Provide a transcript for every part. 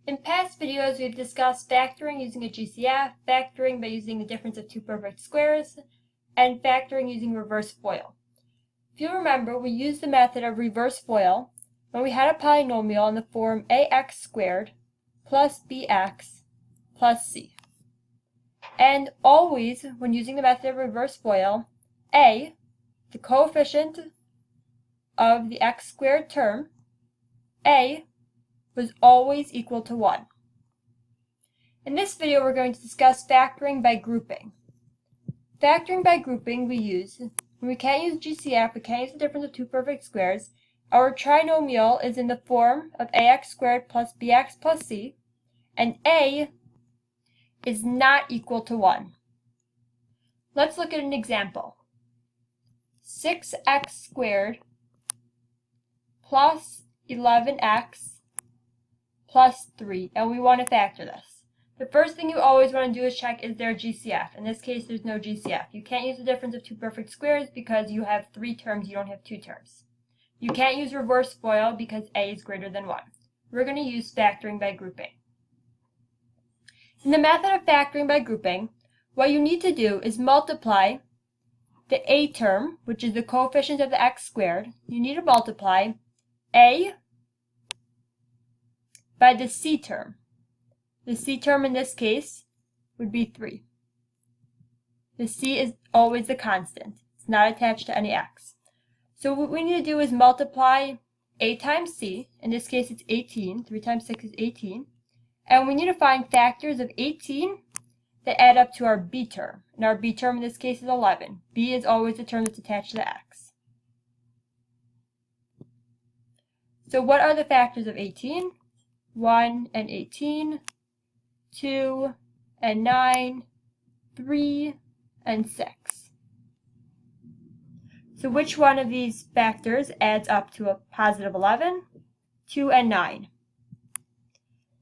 In past videos, we've discussed factoring using a GCF, factoring by using the difference of two perfect squares, and factoring using reverse FOIL. If you remember, we used the method of reverse FOIL when we had a polynomial in the form ax squared plus bx plus c. And always, when using the method of reverse FOIL, a, the coefficient of the x squared term, a, was always equal to 1. In this video, we're going to discuss factoring by grouping. Factoring by grouping we use when we can't use GCF, we can't use the difference of two perfect squares. Our trinomial is in the form of ax squared plus bx plus c, and a is not equal to 1. Let's look at an example. 6x squared plus 11x plus 3, and we want to factor this. The first thing you always want to do is check, is there a GCF? In this case, there's no GCF. You can't use the difference of two perfect squares because you have 3 terms, you don't have 2 terms. You can't use reverse FOIL because a is greater than 1. We're going to use factoring by grouping. In the method of factoring by grouping, what you need to do is multiply the a term, which is the coefficient of the x squared. You need to multiply a by the c term. The c term in this case would be 3. The c is always the constant. It's not attached to any x. So what we need to do is multiply a times c. In this case, it's 18. 3 times 6 is 18. And we need to find factors of 18 that add up to our b term. And our b term in this case is 11. b is always the term that's attached to the x. So what are the factors of 18? 1 and 18, 2 and 9, 3 and 6. So which one of these factors adds up to a positive 11? 2 and 9.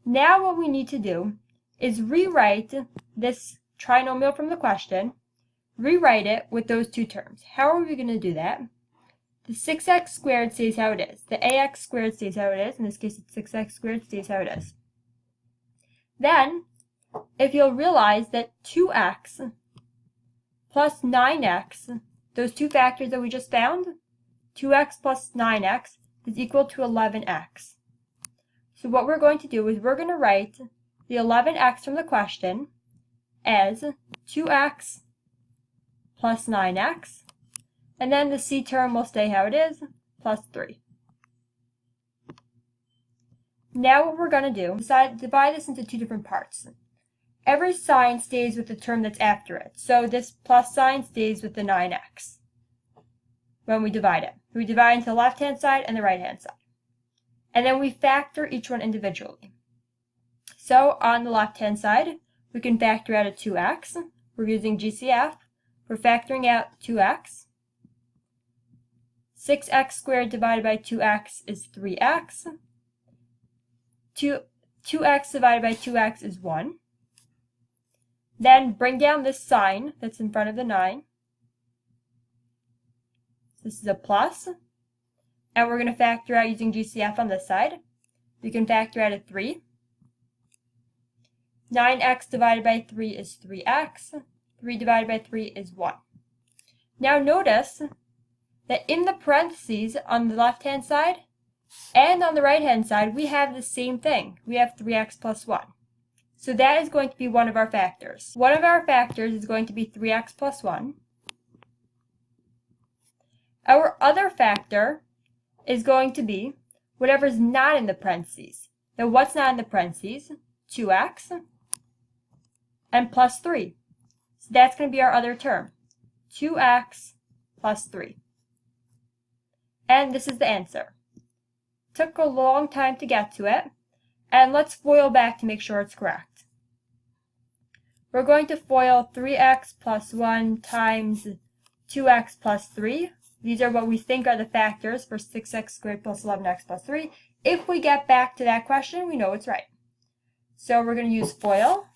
Now what we need to do is rewrite this trinomial from the question, rewrite it with those 2 terms. How are we going to do that? The 6x squared stays how it is. The ax squared stays how it is. In this case, it's 6x squared stays how it is. Then, if you'll realize that 2x plus 9x, those 2 factors that we just found, 2x plus 9x is equal to 11x. So what we're going to do is we're going to write the 11x from the question as 2x plus 9x, and then the c term will stay how it is, plus 3. Now what we're going to do is divide this into 2 different parts. Every sign stays with the term that's after it. So this plus sign stays with the 9x when we divide it. We divide into the left-hand side and the right-hand side. And then we factor each one individually. So on the left-hand side, we can factor out a 2x. We're using GCF. We're factoring out 2x. 6x squared divided by 2x is 3x. 2x divided by 2x is 1. Then bring down this sign that's in front of the 9. This is a plus. And we're going to factor out using GCF on this side. We can factor out a 3. 9x divided by 3 is 3x. 3 divided by 3 is 1. Now notice that in the parentheses on the left-hand side and on the right-hand side, we have the same thing. We have 3x plus 1. So that is going to be one of our factors. One of our factors is going to be 3x plus 1. Our other factor is going to be whatever's not in the parentheses. Now what's not in the parentheses? 2x and plus 3. So that's going to be our other term. 2x plus 3. And this is the answer. Took a long time to get to it, and let's FOIL back to make sure it's correct. We're going to FOIL 3x plus 1 times 2x plus 3. These are what we think are the factors for 6x squared plus 11x plus 3. If we get back to that question, we know it's right. So we're going to use FOIL.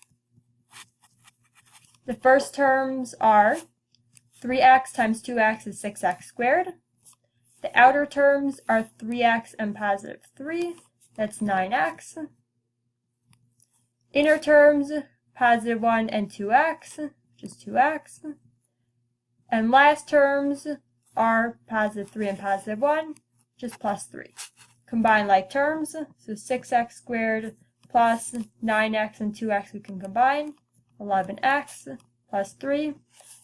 The first terms are 3x times 2x is 6x squared. The outer terms are 3x and positive 3. That's 9x. Inner terms, positive 1 and 2x, which is 2x. And last terms are positive 3 and positive 1, which is plus 3. Combine like terms, so 6x squared plus 9x and 2x we can combine, 11x plus 3.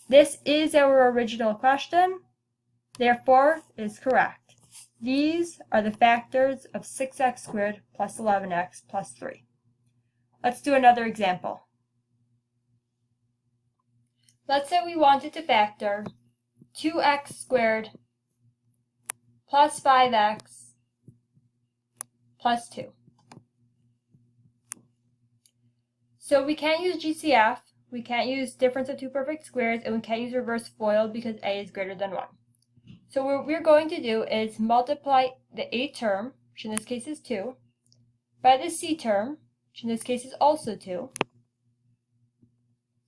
This is our original question, therefore it is correct. These are the factors of 6x squared plus 11x plus 3. Let's do another example. Let's say we wanted to factor 2x squared plus 5x plus 2. So we can't use GCF, we can't use difference of two perfect squares, and we can't use reverse FOIL because a is greater than 1. So what we're going to do is multiply the a term, which in this case is 2, by the c term, which in this case is also 2.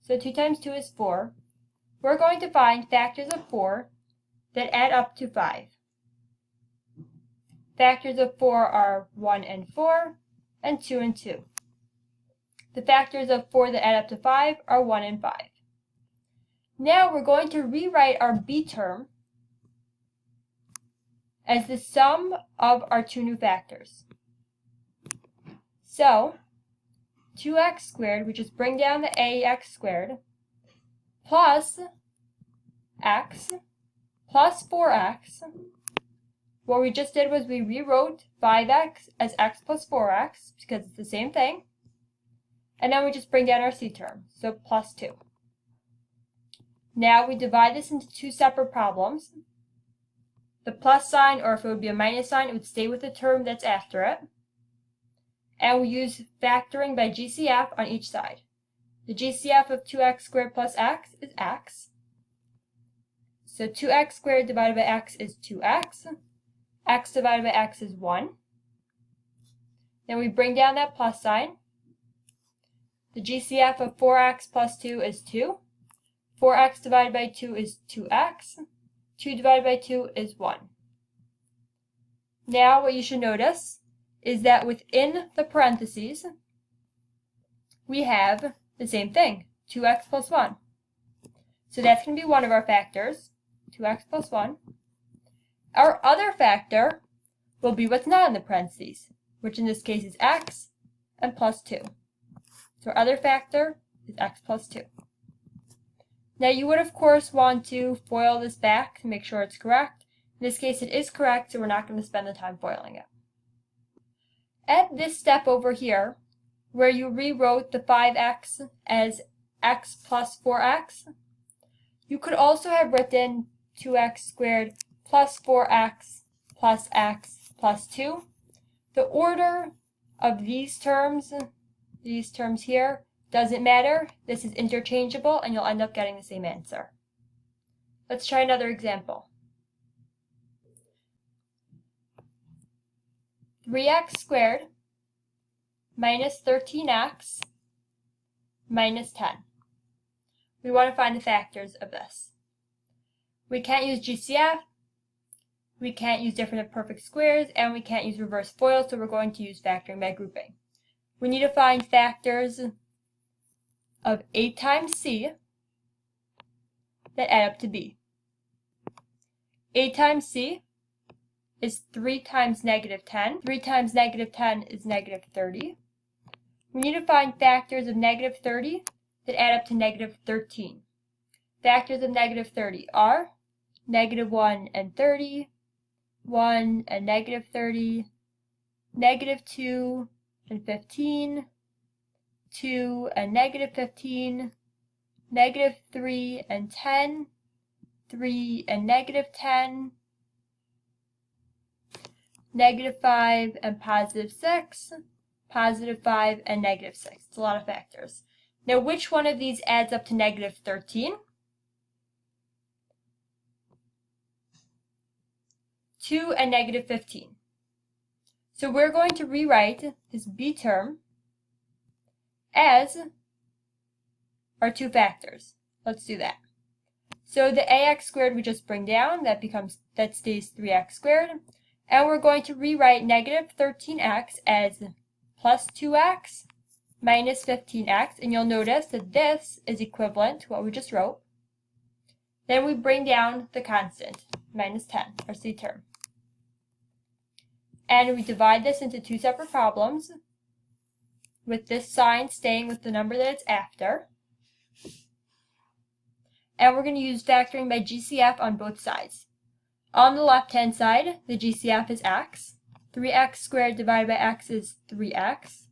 So 2 times 2 is 4. We're going to find factors of 4 that add up to 5. Factors of 4 are 1 and 4, and 2 and 2. The factors of 4 that add up to 5 are 1 and 5. Now we're going to rewrite our b term as the sum of our two new factors. So 2x squared, we just bring down the ax squared, plus x plus 4x. What we just did was we rewrote 5x as x plus 4x because it's the same thing. And then we just bring down our c term, so plus 2. Now we divide this into two separate problems. The plus sign, or if it would be a minus sign, it would stay with the term that's after it. And we use factoring by GCF on each side. The GCF of 2x squared plus x is x. So 2x squared divided by x is 2x. X divided by x is 1. Then we bring down that plus sign. The GCF of 4x plus 2 is 2. 4x divided by 2 is 2x. 2 divided by 2 is 1. Now what you should notice is that within the parentheses, we have the same thing, 2x plus 1. So that's going to be one of our factors, 2x plus 1. Our other factor will be what's not in the parentheses, which in this case is x and plus 2. So our other factor is x plus 2. Now you would of course want to FOIL this back to make sure it's correct. In this case it is correct, so we're not going to spend the time FOILing it. At this step over here, where you rewrote the 5x as x plus 4x, you could also have written 2x squared plus 4x plus x plus 2. The order of these terms here, doesn't matter. This is interchangeable and you'll end up getting the same answer. Let's try another example. 3x squared minus 13x minus 10. We want to find the factors of this. We can't use GCF, we can't use difference of perfect squares, and we can't use reverse FOIL, so we're going to use factoring by grouping. We need to find factors of a times c that add up to b. A times c is 3 times negative 10. 3 times negative 10 is negative 30. We need to find factors of negative 30 that add up to negative 13. Factors of negative 30 are negative 1 and 30, 1 and negative 30, negative 2 and 15, 2 and negative 15, negative 3 and 10, 3 and negative 10, negative 5 and positive 6, positive 5 and negative 6. It's a lot of factors. Now which one of these adds up to negative 13? 2 and negative 15. So we're going to rewrite this b term as our two factors. Let's do that. So the ax squared we just bring down, that stays 3x squared. And we're going to rewrite negative 13x as plus 2x minus 15x, and you'll notice that this is equivalent to what we just wrote. Then we bring down the constant, minus 10, our c term. And we divide this into two separate problems, with this sign staying with the number that it's after. And we're going to use factoring by GCF on both sides. On the left-hand side, the GCF is x. 3x squared divided by x is 3x.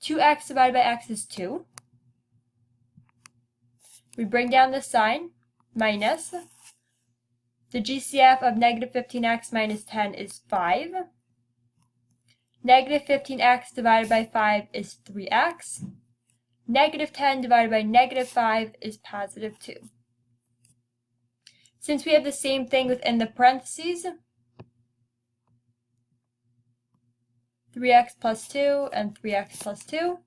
2x divided by x is 2. We bring down this sign, minus. The GCF of negative 15x minus 10 is 5. Negative 15x divided by 5 is 3x. Negative 10 divided by negative 5 is positive 2. Since we have the same thing within the parentheses, 3x plus 2 and 3x plus 2,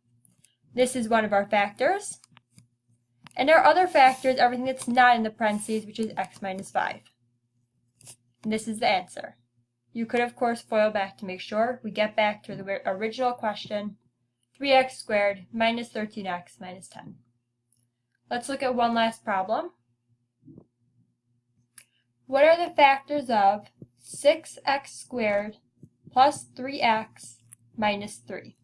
this is one of our factors. And our other factor is everything that's not in the parentheses, which is x minus 5. And this is the answer. You could, of course, FOIL back to make sure we get back to the original question, 3x squared minus 13x minus 10. Let's look at one last problem. What are the factors of 6x squared plus 3x minus 3?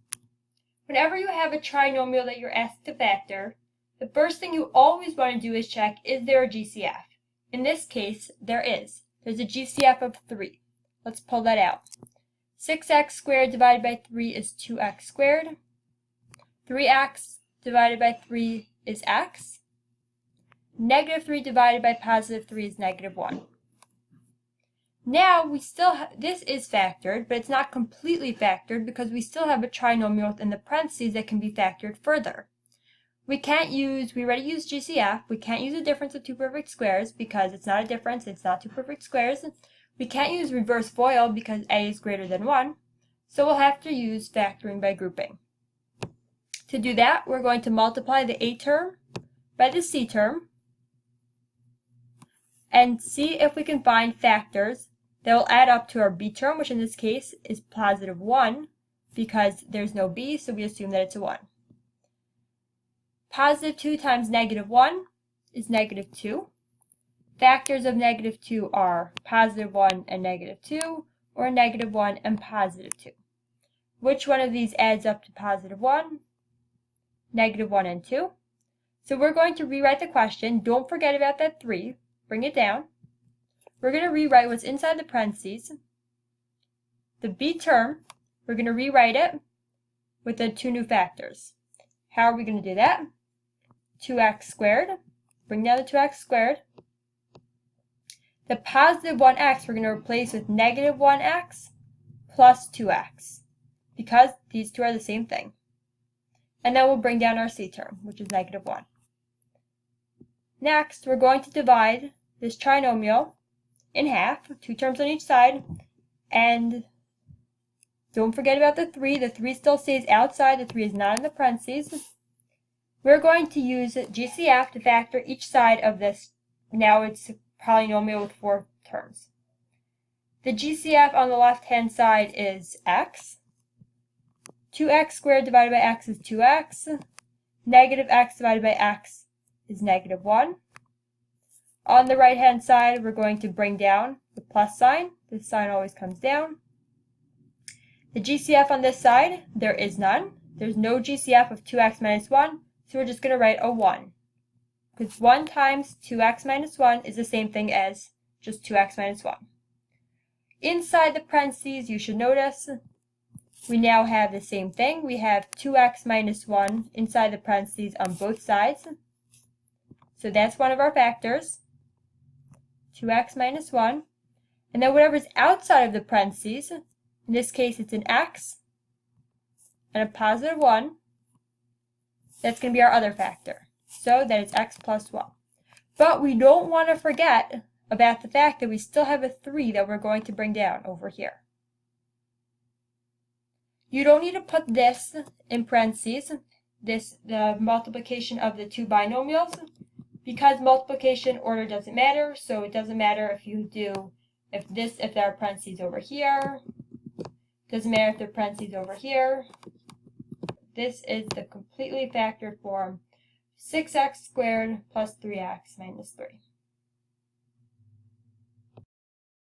Whenever you have a trinomial that you're asked to factor, the first thing you always want to do is check, is there a GCF? In this case, there is. There's a GCF of 3. Let's pull that out. 6x squared divided by 3 is 2x squared. 3x divided by 3 is x. Negative 3 divided by positive 3 is negative 1. Now, we still this is factored, but it's not completely factored because we still have a trinomial within the parentheses that can be factored further. We already used GCF. We can't use a difference of two perfect squares because it's not a difference, it's not two perfect squares. We can't use reverse FOIL because a is greater than 1, so we'll have to use factoring by grouping. To do that, we're going to multiply the a term by the c term and see if we can find factors that will add up to our b term, which in this case is positive 1 because there's no b, so we assume that it's a 1. Positive 2 times negative 1 is negative 2. Factors of negative 2 are positive 1 and negative 2, or negative 1 and positive 2. Which one of these adds up to positive 1? Negative 1 and 2. So we're going to rewrite the question. Don't forget about that 3. Bring it down. We're going to rewrite what's inside the parentheses. The b term, we're going to rewrite it with the two new factors. How are we going to do that? 2x squared. Bring down the 2x squared. The positive 1x we're going to replace with negative 1x plus 2x because these two are the same thing. And then we'll bring down our c term, which is negative 1. Next, we're going to divide this trinomial in half, two terms on each side, and don't forget about the 3. The 3 still stays outside, the 3 is not in the parentheses. We're going to use GCF to factor each side of this. Now it's a polynomial with 4 terms. The GCF on the left-hand side is x. 2x squared divided by x is 2x. Negative x divided by x is negative 1. On the right-hand side, we're going to bring down the plus sign. This sign always comes down. The GCF on this side, there is none. There's no GCF of 2x minus 1, so we're just going to write a 1. Because 1 times 2x minus 1 is the same thing as just 2x minus 1. Inside the parentheses, you should notice, we now have the same thing. We have 2x minus 1 inside the parentheses on both sides. So that's one of our factors, 2x minus 1. And then whatever's outside of the parentheses, in this case it's an x and a positive 1, that's going to be our other factor. So that is x plus 1. But we don't want to forget about the fact that we still have a 3 that we're going to bring down over here. You don't need to put this in parentheses, the multiplication of the two binomials, because multiplication order doesn't matter, so it doesn't matter if you do, if there are parentheses over here, doesn't matter if there are parentheses over here, this is the completely factored form, 6x squared plus 3x minus 3.